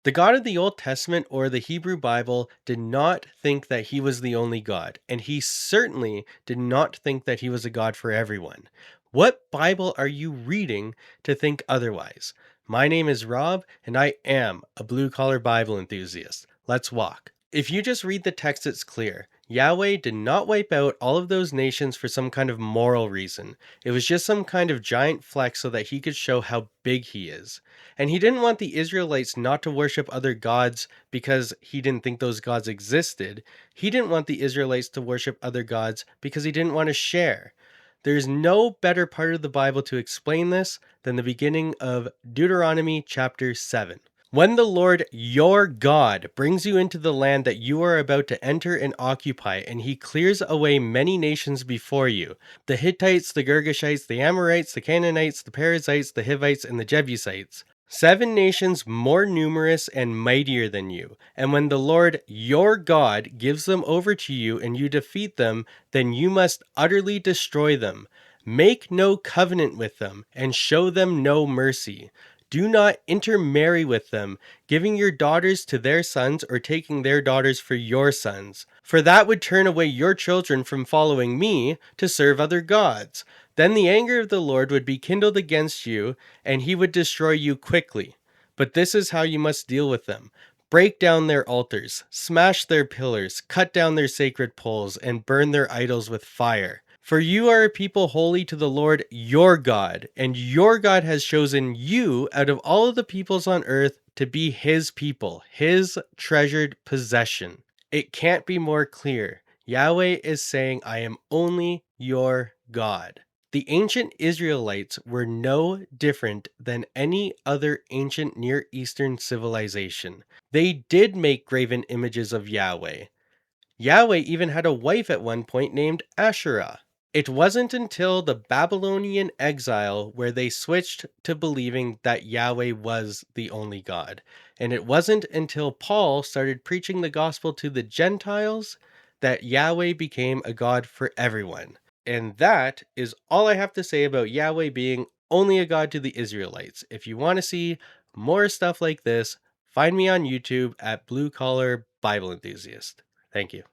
The God of the Old Testament or the Hebrew Bible did not think that he was the only God, and he certainly did not think that he was a God for everyone. What Bible are you reading to think otherwise? My name is Rob, and I am a blue collar Bible enthusiast. Let's walk. If you just read the text, it's clear. Yahweh did not wipe out all of those nations for some kind of moral reason. It was just some kind of giant flex so that he could show how big he is. And he didn't want the Israelites not to worship other gods because he didn't think those gods existed. He didn't want the Israelites to worship other gods because he didn't want to share. There's no better part of the Bible to explain this than the beginning of Deuteronomy chapter 7. When the Lord your God brings you into the land that you are about to enter and occupy, and he clears away many nations before you, the Hittites, the Girgashites, the Amorites, the Canaanites, the Perizzites, the Hivites, and the Jebusites, 7 nations more numerous and mightier than you. And when the Lord your God gives them over to you and you defeat them, then you must utterly destroy them. Make no covenant with them and show them no mercy. Do not intermarry with them, giving your daughters to their sons or taking their daughters for your sons. For that would turn away your children from following me to serve other gods. Then the anger of the Lord would be kindled against you, and he would destroy you quickly. But this is how you must deal with them. Break down their altars, smash their pillars, cut down their sacred poles, and burn their idols with fire. For you are a people holy to the Lord your God, and your God has chosen you out of all of the peoples on earth to be his people, his treasured possession. It can't be more clear. Yahweh is saying, I am only your God. The ancient Israelites were no different than any other ancient Near Eastern civilization. They did make graven images of Yahweh. Yahweh even had a wife at one point named Asherah. It wasn't until the Babylonian exile where they switched to believing that Yahweh was the only God. And it wasn't until Paul started preaching the gospel to the Gentiles that Yahweh became a God for everyone. And that is all I have to say about Yahweh being only a God to the Israelites. If you want to see more stuff like this, find me on YouTube at Blue Collar Bible Enthusiast. Thank you.